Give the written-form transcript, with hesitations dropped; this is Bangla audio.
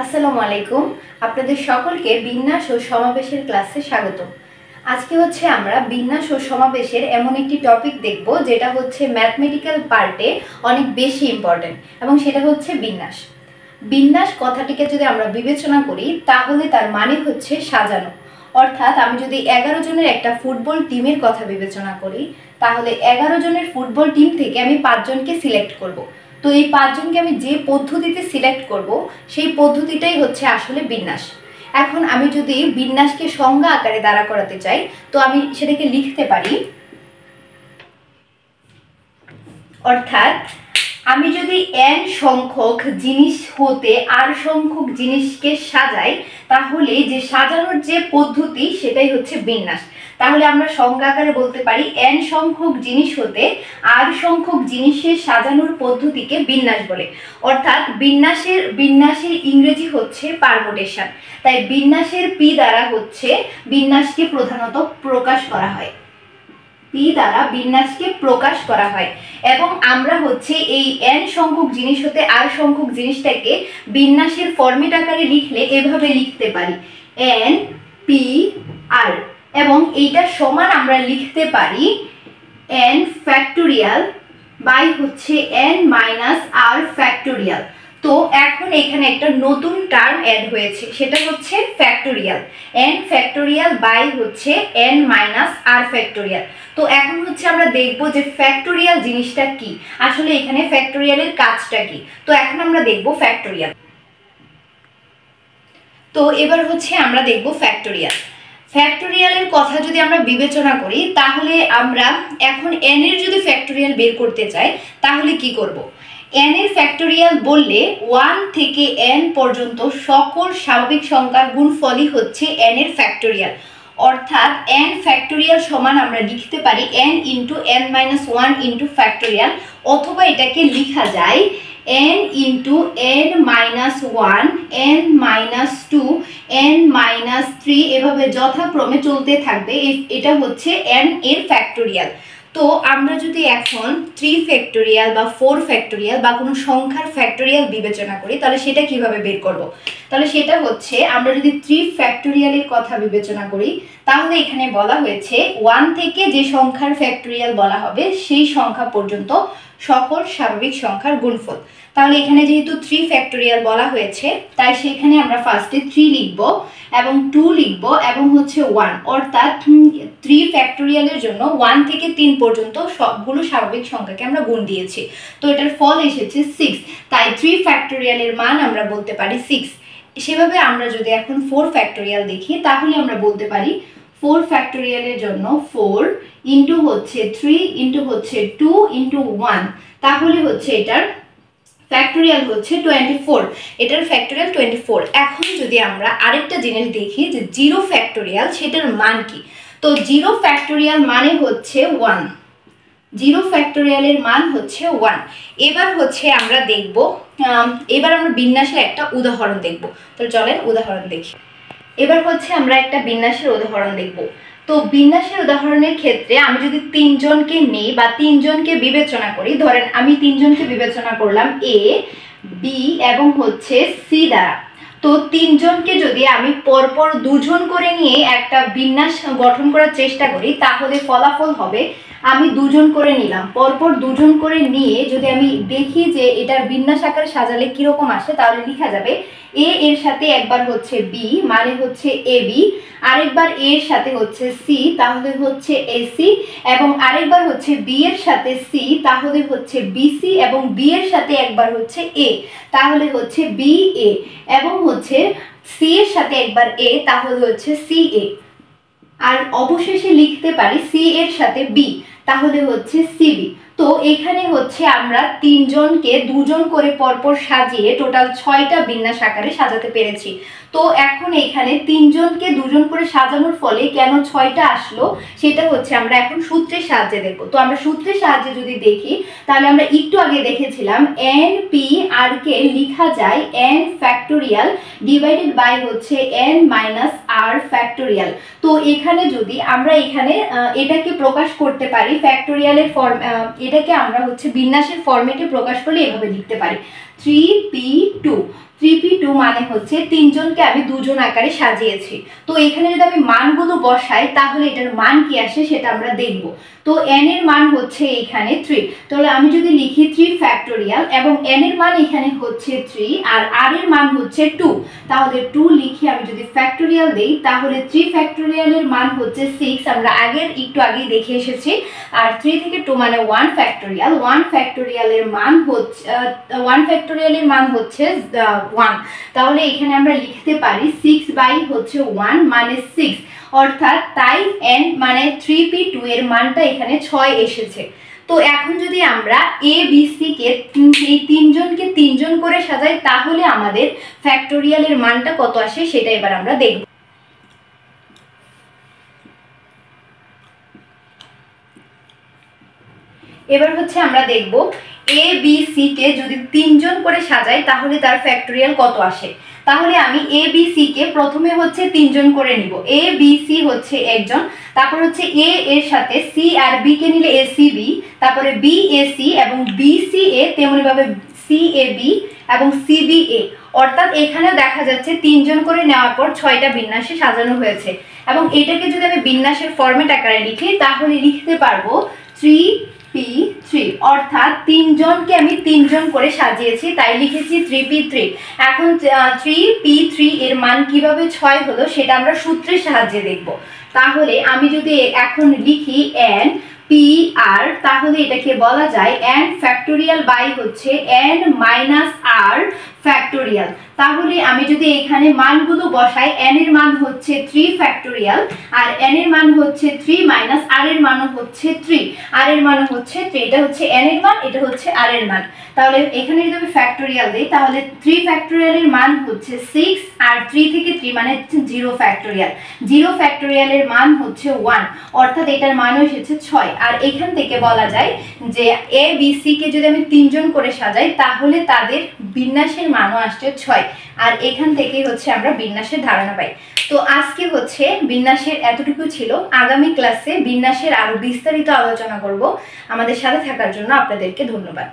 আসসালামু আলাইকুম। আপনাদের সকলকে বিন্যাস ও সমাবেশের ক্লাসে স্বাগত। আজকে আমরা বিন্যাস ও সমাবেশের এমন একটি টপিক দেখব যেটা ম্যাথমেটিক্যাল পার্টে অনেক বেশি ইম্পর্টেন্ট, এবং সেটা বিন্যাস। বিন্যাস কথাটিকে যদি আমরা বিবেচনা করি তাহলে তার মানে সাজানো। অর্থাৎ আমি যদি 11 জনের একটা ফুটবল টিমের কথা বিবেচনা করি, তাহলে 11 জনের ফুটবল টিম থেকে আমি 5 জনকে সিলেক্ট করব। তো এই 5 জনকে আমি যে পদ্ধতিতে সিলেক্ট করব সেই পদ্ধতিটাই আসলে বিন্যাস। এখন আমি যদি বিন্যাসকে সংজ্ঞা আকারে দাঁড়া করাতে চাই, তো আমি সেটাকে লিখতে পারি, অর্থাৎ আমি যদি n সংখ্যক জিনিস হতে r সংখ্যক জিনিসকে সাজাই, তাহলে যে সাজানোর যে পদ্ধতি সেটাই বিন্যাস। তাহলে আমরা সংজ্ঞা আকারে বলতে পারি n সংখ্যক জিনিস হতে r সংখ্যক জিনিসের সাজানোর পদ্ধতিকে বিন্যাস বলে। অর্থাৎ বিন্যাসের ইংরেজি পারমুটেশন। তাই বিন্যাসের পি দ্বারা বিন্যাসকে প্রধানত প্রকাশ করা হয়। পি দ্বারা বিন্যাসকে প্রকাশ করা হয়, এবং আমরা এই n সংখ্যক জিনিস হতে r সংখ্যক জিনিসটাকে বিন্যাসের ফরম্যাট আকারে লিখলে এভাবে লিখতে পারি n p r, এবং এইটা সমান আমরা লিখতে পারি n factorial by n minus r factorial. তো এখন এখানে একটা নতুন টার্ম অ্যাড হয়েছে, সেটা factorial. n factorial by n minus r factorial. তো এখন আমরা দেখব যে ফ্যাক্টোরিয়াল জিনিসটা কি, আসলে এখানে ফ্যাক্টোরিয়ালের কাজটা কি। তো এখন আমরা দেখব ফ্যাক্টোরিয়াল। তো এবার আমরা দেখব ফ্যাক্টোরিয়াল। ফ্যাক্টোরিয়ালের কথা যদি আমরা বিবেচনা করি, তাহলে আমরা এখন n এর যদি ফ্যাক্টোরিয়াল বের করতে চাই তাহলে কি করব? n এর ফ্যাক্টোরিয়াল বললে 1 থেকে n পর্যন্ত সকল স্বাভাবিক সংখ্যার গুণফলই n এর ফ্যাক্টোরিয়াল। অর্থাৎ n ফ্যাক্টোরিয়াল সমান আমরা লিখতে পারি n into n minus 1 into factorial, অথবা এটাকে লেখা যায় n into n minus 1, n minus 2, n minus 3, এভাবে যথাক্রমে চলতে থাকবে। এটা n এর ফ্যাক্টোরিয়াল। তো আমরা যদি এখন 3 ফ্যাক্টোরিয়াল বা 4 ফ্যাক্টোরিয়াল বা কোনো সংখ্যার ফ্যাক্টোরিয়াল বিবেচনা করি, তাহলে সেটা কিভাবে বের করব? তাহলে সেটা আমরা যদি 3 ফ্যাক্টোরিয়ালের কথা বিবেচনা করি, তাহলে এখানে বলা হয়েছে 1 থেকে যে সংখ্যার ফ্যাক্টোরিয়াল বলা হবে সেই সংখ্যা পর্যন্ত সকল স্বাভাবিক সংখ্যার গুণফল। তাহলে এখানে যেহেতু 3 ফ্যাক্টোরিয়াল বলা হয়েছে, তাই সেখানে আমরা ফার্স্টে 3 লিখব এবং 2 লিখব এবং 1, অর্থাৎ 3 ফ্যাক্টোরিয়ালের জন্য 1 থেকে 3 পর্যন্ত সবগুলো স্বাভাবিক সংখ্যাকে আমরা গুণ দিয়েছি। তো এটার ফল এসেছে 6, তাই 3 ফ্যাক্টোরিয়ালের মান আমরা বলতে পারি 6। সেভাবে আমরা যদি এখন 4 ফ্যাক্টোরিয়াল দেখি, তাহলে আমরা বলতে পারি 4 ফ্যাক্টোরিয়ালের জন্য 4 ইন্টু 3 ইন্টু 2 ইন্টু 1, তাহলে এটার ফ্যাক্টোরিয়াল 24। এটার ফ্যাক্টোরিয়াল 24। এখন যদি আমরা আরেকটা জিনিস দেখি যে 0 ফ্যাক্টোরিয়াল, সেটার মান কি? তো 0 ফ্যাক্টোরিয়াল মানে 1। 0 ফ্যাক্টোরিয়ালের মান 1। এবার আমরা দেখব, এবার আমরা বিন্যাসের একটা উদাহরণ দেখব। তো চলেন উদাহরণ দেখি। এবার আমরা একটা বিন্যাসের উদাহরণ দেখব। তো বিন্যাসের উদাহরণের ক্ষেত্রে আমি যদি 3 জনকে নিই বা 3 জনকে বিবেচনা করি, ধরেন আমি 3 জনকে বিবেচনা করলাম a, b এবং c দ্বারা। তো 3 জনকে যদি আমি পরপর 2 জন করে নিয়ে একটা বিন্যাস গঠন করার চেষ্টা করি, তাহলে ফলাফল হবে আমি 2 জন করে নিলাম, পরপর 2 জন করে নিয়ে যদি আমি দেখি যে এটার বিন্যাস আকারে সাজালে কিরকম আসে, তাহলে লেখা যাবে a এর সাথে একবার b মানে ab, আরেকবার a এর সাথে c তাহলে ac, এবং আরেকবার b এর সাথে c তাহলে bc, এবং b এর সাথে একবার a তাহলে ba, এবং c এর সাথে একবার a তাহলে ca, আর অবশেষে লিখতে পারি c এর সাথে b তাহলে cb। তো এখানে আমরা 3 জনকে 2 জন করে পরপর সাজিয়ে টোটাল 6টা বিন্যাস আকারে সাজাতে পেরেছি। তো এখন এখানে 3 জনকে 2 জন করে সাজানোর ফলে কেন 6টা আসলো, সেটা আমরা এখন সূত্রের সাহায্যে দেখব। তো আমরা সূত্রের সাহায্যে যদি দেখি, তাহলে আমরা একটু আগে দেখেছিলাম n p r কে লেখা যায় n factorial divided by n minus r factorial. তো এখানে যদি আমরা এটাকে প্রকাশ করতে পারি ফ্যাক্টোরিয়ালের ফর্ম, এটাকে আমরা বিন্যাসের ফরম্যাটে প্রকাশ করলে এভাবে লিখতে পারি 3p2 মানে হচ্ছে তিনজনকে আমি দুজন আকারে সাজিয়েছি। তো এখানে যদি আমি মানগুলো বসাই তাহলে এটার মান কি আসে সেটা আমরা দেখব। তো n এর মান হচ্ছে এখানে 3, তাহলে আমি যদি লিখি 3 ফ্যাক্টোরিয়াল এবং n এর মান এখানে হচ্ছে 3 আর r এর মান হচ্ছে 2, তাহলে 2 লিখে আমি যদি ফ্যাক্টোরিয়াল দেই তাহলে 3 ফ্যাক্টোরিয়ালের মান হচ্ছে 6, আমরা একটু আগেই দেখে এসেছি। আর 3 থেকে 2 মানে 1 ফ্যাক্টোরিয়াল, 1 ফ্যাক্টোরিয়ালের মান হচ্ছে 1, তাহলে এখানে আমরা লিখতে পারি 6/1 মানে 6, অর্থাৎ তাই n মানে 3p2 এর মানটা এখানে 6 এসেছে। তো এখন যদি আমরা a b c কে এই তিনজনকে তিনজন করে সাজাই তাহলে আমাদের ফ্যাক্টোরিয়ালের মানটা কত আসে সেটা এবার আমরা দেখব। এবার হচ্ছে আমরা দেখব a b c কে যদি তিনজন করে সাজাই তাহলে তার ফ্যাক্টোরিয়াল কত আসে। তাহলে আমি a b c কে প্রথমে হচ্ছে তিনজন করে নিব, a b c হচ্ছে একজন, তারপর হচ্ছে a এর সাথে c আর b কে নিলে a c b, তারপরে b a c এবং b c a, তেমনি ভাবে c a b এবং c b a, অর্থাৎ এখানে দেখা যাচ্ছে তিনজন করে নেওয়ার পর 6টা বিন্যাসে সাজানো হয়েছে। এবং এটাকে যদি আমি বিন্যাসের ফরম্যাট আকারে লিখি তাহলে লিখতে পারবো 3p3, অর্থাৎ তিনজনকে আমি তিনজন করে সাজিয়েছি তাই লিখেছি 3p3। এখন 3p3 এর মান কিভাবে 6 হলো সেটা আমরা সূত্রের সাহায্যে দেখব। তাহলে আমি যদি এখন লিখি n p r, তাহলে এটাকে বলা যায় n ফ্যাক্টোরিয়াল বাই হচ্ছে n মাইনাস r ফ্যাক্টোরিয়াল। তাহলে আমি যদি এখানে মানগুলো বসাই n এর মান হচ্ছে 3 ফ্যাক্টোরিয়াল আর n এর মান হচ্ছে 3 মাইনাস r এর মান হচ্ছে 3, r এর মান হচ্ছে 3, এটা হচ্ছে n এর মান, এটা হচ্ছে r এর মান। তাহলে এখানে যদি আমি ফ্যাক্টোরিয়াল দেই তাহলে 3 ফ্যাক্টোরিয়ালের মান হচ্ছে 6 আর 3 থেকে 3 মানে 0 ফ্যাক্টোরিয়াল, 0 ফ্যাক্টোরিয়ালের মান হচ্ছে 1, অর্থাৎ এটার মান এসেছে 6। আর এখান থেকে বলা যায় যে a b c কে যদি আমি তিনজন করে সাজাই তাহলে তাদের বিন্যাসের মানও আসছে 6, আর এখান থেকেই হচ্ছে আমরা বিন্যাসের ধারণা পাই। তো আজকে হচ্ছে বিন্যাসের এতটুকু ছিল, আগামী ক্লাসে বিন্যাসের আরো বিস্তারিত আলোচনা করব। আমাদের সাথে থাকার জন্য আপনাদেরকে ধন্যবাদ।